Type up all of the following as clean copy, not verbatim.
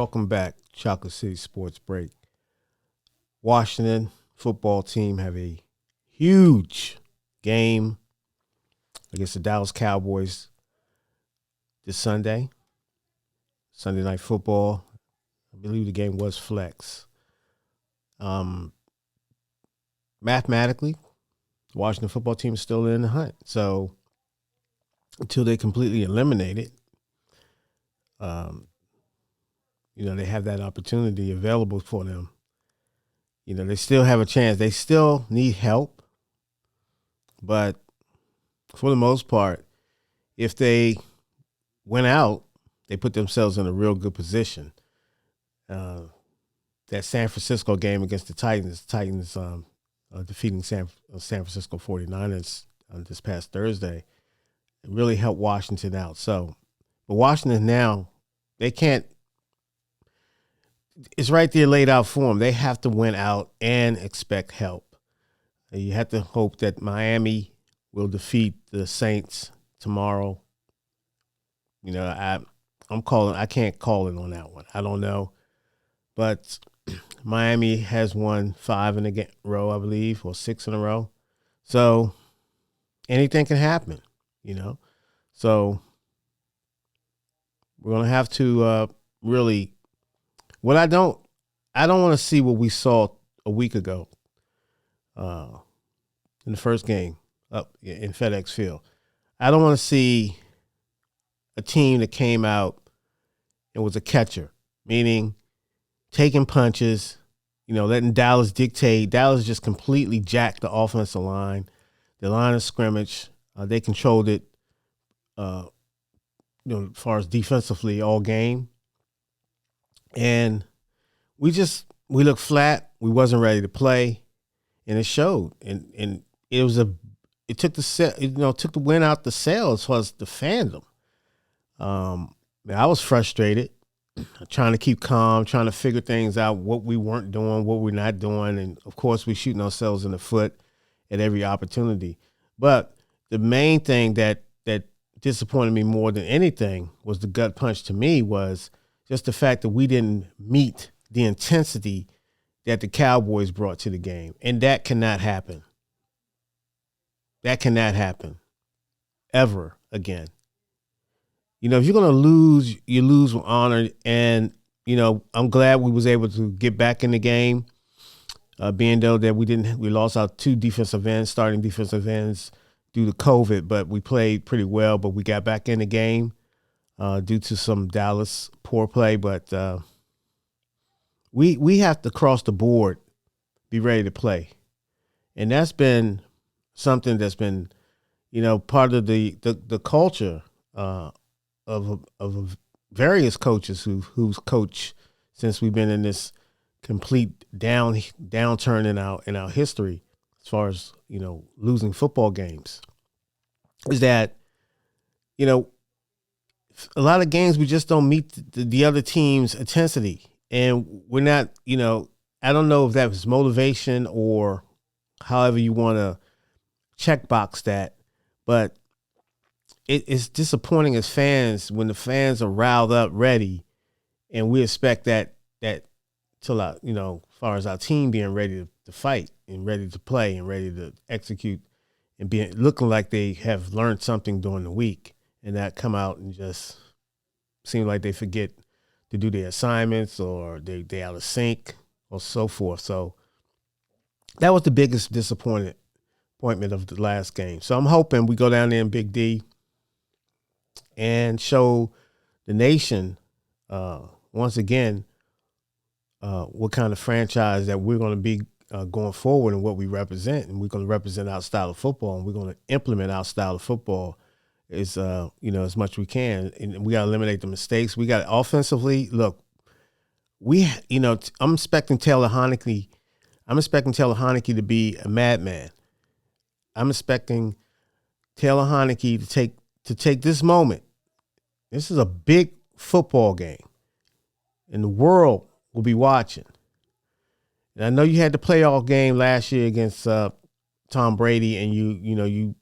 Welcome back, Chocolate City Sports Break. Washington football team have a huge game against the Dallas Cowboys this Sunday. Sunday Night Football. I believe the game was flex. Mathematically, the Washington football team is still in the hunt. So until they completely eliminate it, they have that opportunity available for them. They still have a chance. They still need help. But for the most part, if they went out, they put themselves in a real good position. That San Francisco game against the Titans defeating San Francisco 49ers this past Thursday, it really helped Washington out. So, but Washington now, they can't. It's right there laid out for them. They have to win out and expect help. You have to hope that Miami will defeat the Saints tomorrow. I can't call it on that one. I don't know. But Miami has won 5 in a row, I believe, or 6 in a row. So anything can happen, So we're going to have to really. I don't want to see what we saw a week ago in the first game up in FedEx Field. I don't want to see a team that came out and was a catcher, meaning taking punches, letting Dallas dictate. Dallas just completely jacked the offensive line, the line of scrimmage. They controlled it, as far as defensively all game. And we looked flat. We wasn't ready to play, and it showed. And it took the win out the sails as far as the fandom. I was frustrated, trying to keep calm, trying to figure things out, what we weren't doing, what we're not doing, and of course we're shooting ourselves in the foot at every opportunity. But the main thing that disappointed me more than anything was the gut punch to me was just the fact that we didn't meet the intensity that the Cowboys brought to the game. And that cannot happen. That cannot happen ever again. If you're going to lose, you lose with honor. And, I'm glad we was able to get back in the game, being though that we lost our 2 starting defensive ends due to COVID, but we played pretty well, but we got back in the game. Due to some Dallas poor play, but we have to cross the board, be ready to play, and that's been something that's been, part of the culture of various coaches who's coached since we've been in this complete downturn in our history as far as losing football games, is that a lot of games we just don't meet the other team's intensity. And we're not, I don't know if that was motivation or however you want to checkbox that, but it's disappointing as fans when the fans are riled up, ready, and we expect that till as far as our team being ready to fight and ready to play and ready to execute and looking like they have learned something during the week. And that come out and just seem like they forget to do their assignments or they out of sync or so forth. So that was the biggest disappointment of the last game. So I'm hoping we go down there in Big D and show the nation once again what kind of franchise that we're going to be going forward and what we represent. And we're going to represent our style of football, and we're going to implement our style of football is as much as we can, and we got to eliminate the mistakes. We got offensively. Look, I'm expecting Taylor Heinicke. I'm expecting Taylor Heinicke to be a madman. I'm expecting Taylor Heinicke to take this moment. This is a big football game, and the world will be watching. And I know you had the playoff game last year against Tom Brady, and you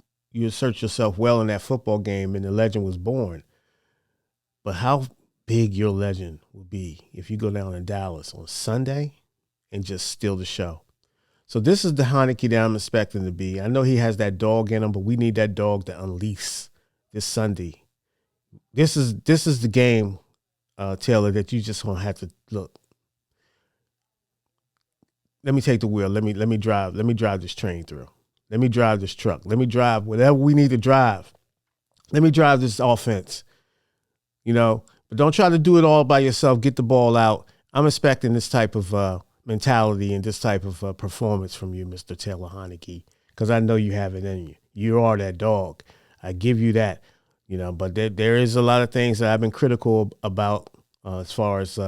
assert yourself well in that football game, and the legend was born. But how big your legend will be if you go down to Dallas on Sunday and just steal the show. So this is the Heineke that I'm expecting to be. I know he has that dog in him, but we need that dog to unleash this Sunday. This is the game, Taylor, that you just gonna have to look. Let me take the wheel. Let me drive. Let me drive this train through. Let me drive this truck. Let me drive whatever we need to drive. Let me drive this offense. But don't try to do it all by yourself. Get the ball out. I'm expecting this type of mentality and this type of performance from you, Mr. Taylor Heineke, because I know you have it in you. You are that dog. I give you that. But there is a lot of things that I've been critical about as far as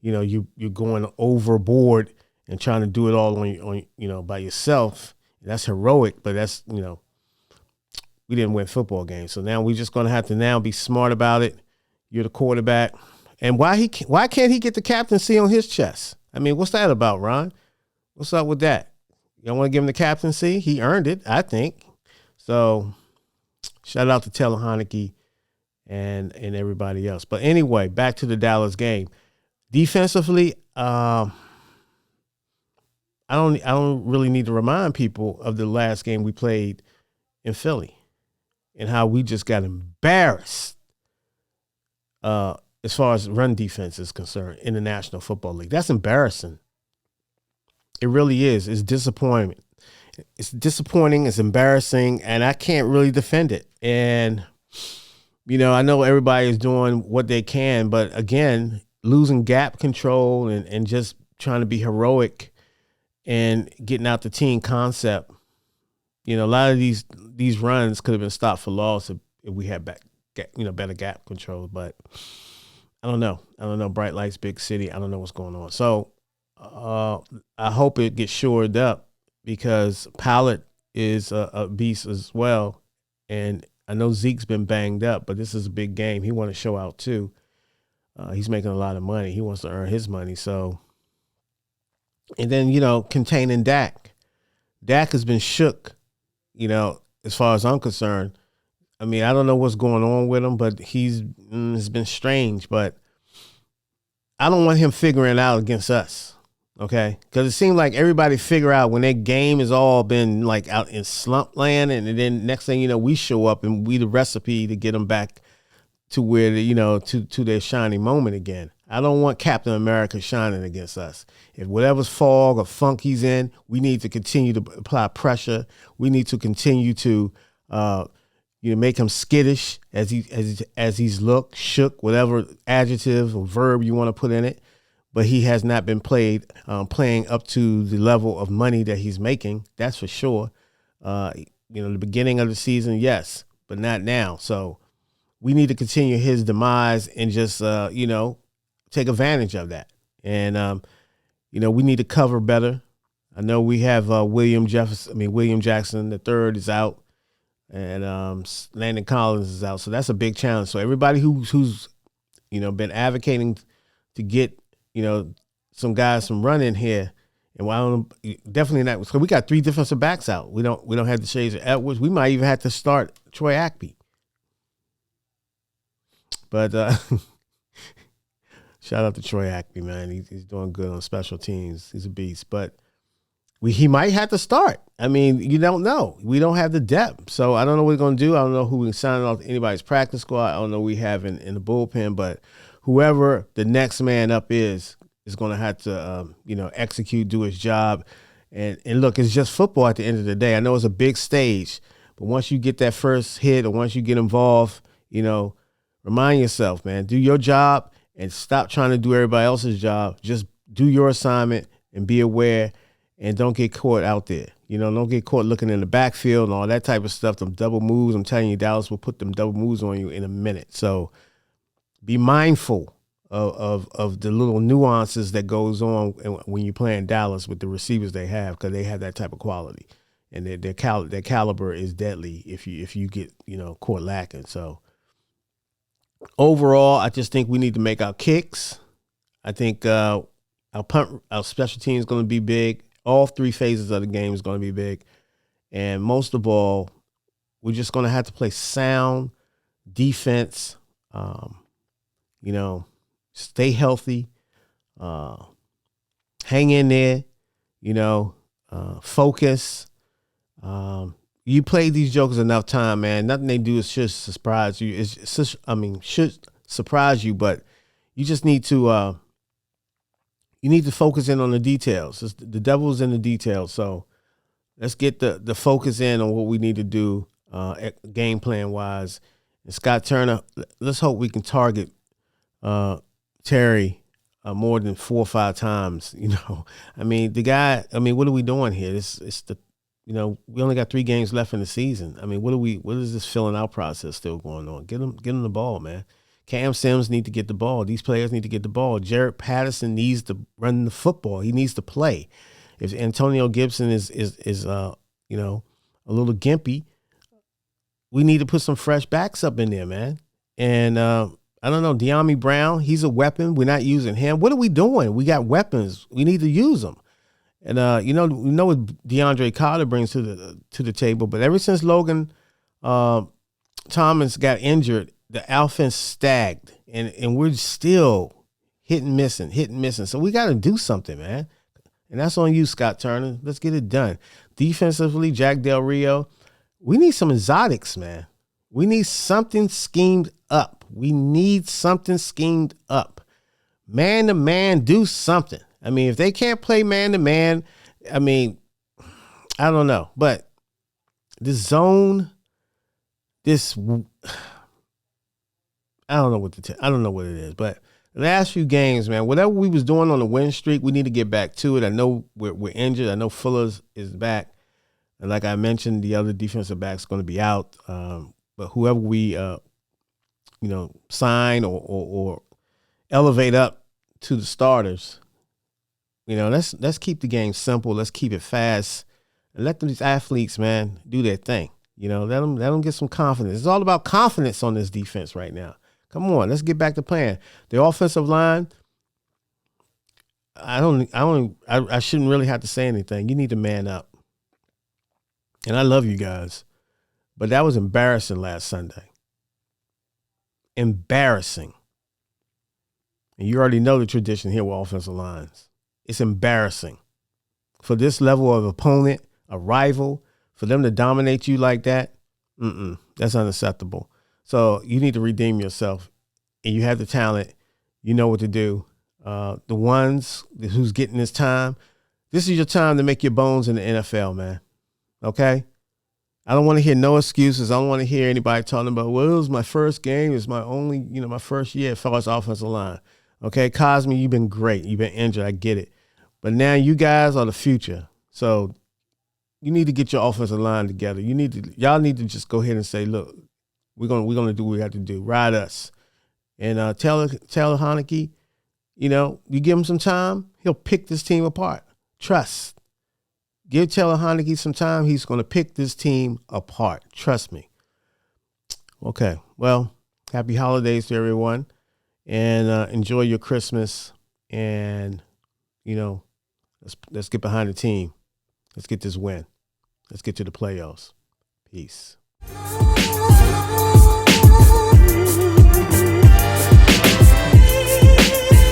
you're going overboard and trying to do it all on by yourself. That's heroic, but that's we didn't win football games, so now we're just going to have to now be smart about it. You're the quarterback, and why can't he get the captaincy on his chest? I mean, what's that about, Ron? What's up with that? You don't want to give him the captaincy? He earned it, I think. So shout out to Taylor Heineke and everybody else. But anyway, back to the Dallas game. Defensively, I don't really need to remind people of the last game we played in Philly and how we just got embarrassed as far as run defense is concerned in the National Football League. That's embarrassing. It really is. It's disappointment. It's disappointing. It's embarrassing, and I can't really defend it. And, I know everybody is doing what they can, but again, losing gap control and just trying to be heroic and getting out the team concept. A lot of these runs could have been stopped for loss if we had better gap control. But I don't know. Bright lights, big city. I don't know what's going on. So I hope it gets shored up because Pallet is a beast as well. And I know Zeke's been banged up, but this is a big game. He wants to show out too. He's making a lot of money. He wants to earn his money. So, and then, containing Dak. Dak has been shook, as far as I'm concerned. I mean, I don't know what's going on with him, but it's been strange. But I don't want him figuring it out against us, okay? Because it seems like everybody figure out when their game has all been like out in slump land, and then next thing you know, we show up and we the recipe to get them back to where to their shining moment again. I don't want Captain America shining against us. If whatever's fog or funk he's in, we need to continue to apply pressure. We need to continue to make him skittish as he's shook, whatever adjective or verb you want to put in it. But he has not been playing up to the level of money that he's making. That's for sure. The beginning of the season, yes, but not now. So we need to continue his demise and just take advantage of that. And we need to cover better. I know we have William Jackson the third is out. And Landon Collins is out, so that's a big challenge. So everybody who's been advocating to get some guys some run in here, and definitely not. So we got 3 defensive backs out. We don't have the shades of Edwards. We might even have to start Troy Aikman. But shout out to Troy Aikman, man. He's doing good on special teams. He's a beast, but. He might have to start. I mean, you don't know. We don't have the depth. So I don't know what we're going to do. I don't know who we sign off anybody's practice squad. I don't know who we have in the bullpen. But whoever the next man up is going to have to, execute, do his job. And look, it's just football at the end of the day. I know it's a big stage. But once you get that first hit or once you get involved, remind yourself, man, do your job and stop trying to do everybody else's job. Just do your assignment and be aware. And don't get caught out there. Don't get caught looking in the backfield and all that type of stuff. Them double moves, I'm telling you, Dallas will put them double moves on you in a minute. So be mindful of the little nuances that goes on when you're playing Dallas with the receivers they have, because they have that type of quality. And their caliber is deadly if you get, caught lacking. So overall, I just think we need to make our kicks. I think our special team is going to be big. All 3 phases of the game is going to be big. And most of all, we're just going to have to play sound defense, Stay healthy. Hang in there. Focus. You play these jokers enough time, man. Nothing they do is should surprise you. Should surprise you, but you just need to focus in on the details. The devil's in the details. So let's get the focus in on what we need to do game plan wise. And Scott Turner, let's hope we can target Terry more than 4 or 5 times. The guy. What are we doing here? We only got 3 games left in the season. What is this filling out process still going on? Get him the ball, man. Cam Sims need to get the ball. These players need to get the ball. Jared Patterson needs to run the football. He needs to play. If Antonio Gibson is a little gimpy, we need to put some fresh backs up in there, man. And I don't know, De'Ami Brown, he's a weapon. We're not using him. What are we doing? We got weapons. We need to use them. And we know what DeAndre Carter brings to the table. But ever since Logan Thomas got injured, the offense stagned, and we're still hitting missing. So we got to do something, man. And that's on you, Scott Turner. Let's get it done. Defensively, Jack Del Rio, we need some exotics, man. We need something schemed up. Man to man, do something. If they can't play man to man, I don't know. But this zone, I don't know what it is. But the last few games, man, whatever we was doing on the win streak, we need to get back to it. I know we're injured. I know Fuller's is back. And like I mentioned, the other defensive back's going to be out. But whoever we, sign or elevate up to the starters, let's keep the game simple. Let's keep it fast, and let these athletes, man, do their thing. Let them get some confidence. It's all about confidence on this defense right now. Come on, let's get back to playing. The offensive line, I shouldn't really have to say anything. You need to man up. And I love you guys, but that was embarrassing last Sunday. Embarrassing. And you already know the tradition here with offensive lines. It's embarrassing for this level of opponent, a rival, for them to dominate you like that. That's unacceptable. So you need to redeem yourself, and you have the talent. You know what to do. The ones who's getting this time, this is your time to make your bones in the NFL, man. Okay? I don't want to hear no excuses. I don't want to hear anybody talking about, well, it was my first game. It's my only, my first year as far as offensive line. Okay, Cosme, you've been great. You've been injured. I get it. But now you guys are the future. So you need to get your offensive line together. Y'all need to just go ahead and say, look, we're gonna do what we have to do. Ride us. And Taylor Heinicke, you give him some time, he'll pick this team apart. Trust. Give Taylor Heinicke some time, he's gonna pick this team apart. Trust me. Okay. Well, happy holidays to everyone. And enjoy your Christmas. And, let's get behind the team. Let's get this win. Let's get to the playoffs. Peace.